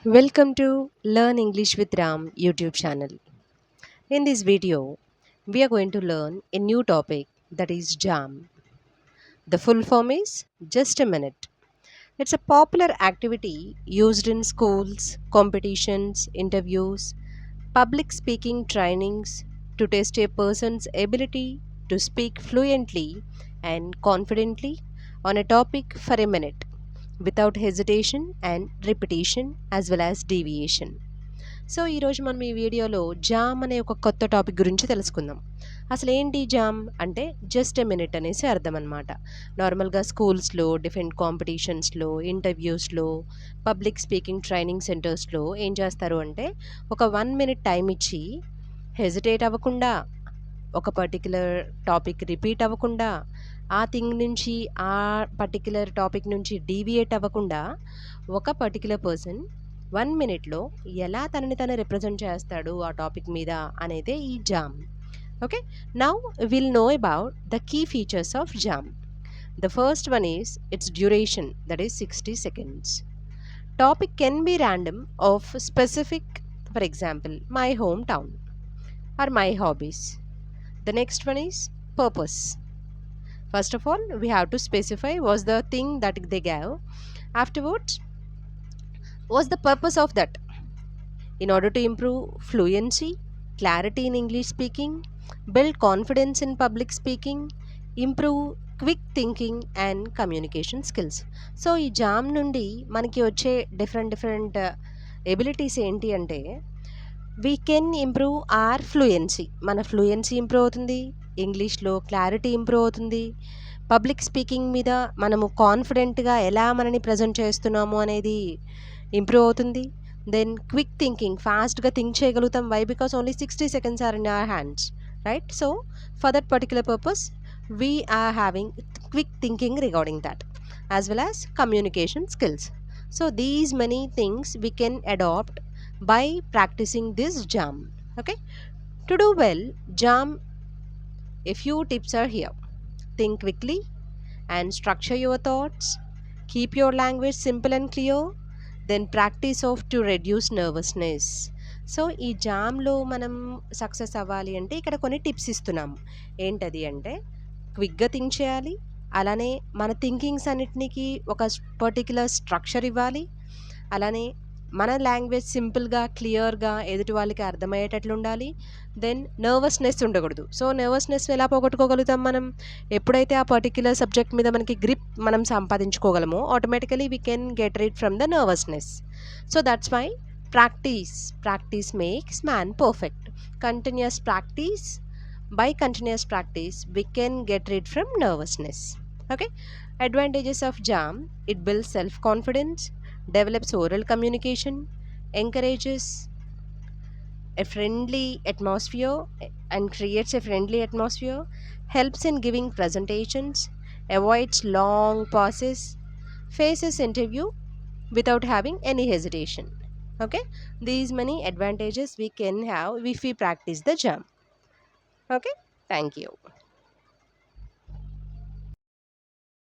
Welcome to Learn English with Ram YouTube channel. In this video, we are going to learn a new topic that is JAM. The full form is Just a Minute. It's a popular activity used in schools, competitions, interviews, public speaking trainings to test a person's ability to speak fluently and confidently on a topic for a minute without hesitation and repetition as well as deviation. So ఈరోజు మనం ఈ వీడియోలో jam అనే ఒక కొత్త topic గురించి తెలుసుకుందాం. అసలు ఏంటి జామ్ అంటే జస్ట్ ఎ మినిట్ అనేసి అర్థం అనమాట. నార్మల్గా స్కూల్స్లో డిఫరెంట్ కాంపిటీషన్స్లో ఇంటర్వ్యూస్లో పబ్లిక్ స్పీకింగ్ ట్రైనింగ్ సెంటర్స్లో ఏం చేస్తారు అంటే ఒక 1 మినిట్ టైం ఇచ్చి హెజిటేట్ అవ్వకుండా ఒక పర్టిక్యులర్ టాపిక్ రిపీట్ అవ్వకుండా ఆ థింగ్ నుంచి ఆ పర్టిక్యులర్ టాపిక్ నుంచి డీవియేట్ అవ్వకుండా ఒక పర్టిక్యులర్ పర్సన్ 1 మినిట్లో ఎలా తనని తను రిప్రజెంట్ చేస్తాడు ఆ టాపిక్ మీద అనేదే ఈ JAM. Okay, now will know about the key features of JAM. The first one is its duration, that is 60 seconds. Topic can be random of specific, for example my home town or my hobbies. The next one is purpose. First of all, we have to specify what's the thing that they gave. Afterwards, what's the purpose of that? In order to improve fluency, clarity in English speaking, build confidence in public speaking, improve quick thinking and communication skills. So ఈ JAM నుండి మనకి వచ్చే different abilities ఏంటి అంటే we can improve our fluency, మన fluency improve అవుతుంది, ఇంగ్లీష్లో clarity improve అవుతుంది, పబ్లిక్ స్పీకింగ్ మీద మనము కాన్ఫిడెంట్గా ఎలా మనని ప్రజెంట్ చేస్తున్నాము అనేది ఇంప్రూవ్ అవుతుంది. దెన్ క్విక్ థింకింగ్, ఫాస్ట్గా థింక్ చేయగలుగుతాం. Why? Because only 60 seconds are in our hands, right? So for that particular purpose we are having quick thinking regarding that, as well as communication skills. So these many things we can adapt by practicing this jam. Okay, to do well jam, a few tips are here. Think quickly and structure your thoughts. Keep your language simple and clear. Then practice of to reduce nervousness. So ఈ జామ్లో మనం success అవ్వాలి అంటే ఇక్కడ కొన్ని tips ఇస్తున్నాము. ఏంటది అంటే క్విక్గా థింక్ చేయాలి, అలానే మన థింకింగ్స్ అన్నిటికీ ఒక పర్టిక్యులర్ స్ట్రక్చర్ ఇవ్వాలి, అలానే మన లాంగ్వేజ్ సింపుల్గా క్లియర్గా ఎదుటి వాళ్ళకి అర్థమయ్యేటట్లు ఉండాలి. దెన్ నర్వస్నెస్ ఉండకూడదు. సో నర్వస్నెస్ ఎలా పోగొట్టుకోగలుగుతాం మనం? ఎప్పుడైతే ఆ పర్టిక్యులర్ సబ్జెక్ట్ మీద మనకి గ్రిప్ మనం సంపాదించుకోగలమో automatically we can get rid from the nervousness. So that's why practice makes man perfect. Continuous practice, by continuous practice we can get rid from nervousness. Okay, advantages of jam: it builds self confidence, develops oral communication, encourages a friendly atmosphere and creates a friendly atmosphere, helps in giving presentations, avoids long pauses, faces interview without having any hesitation. Okay, these many advantages we can have if we practice the jam. Okay, thank you.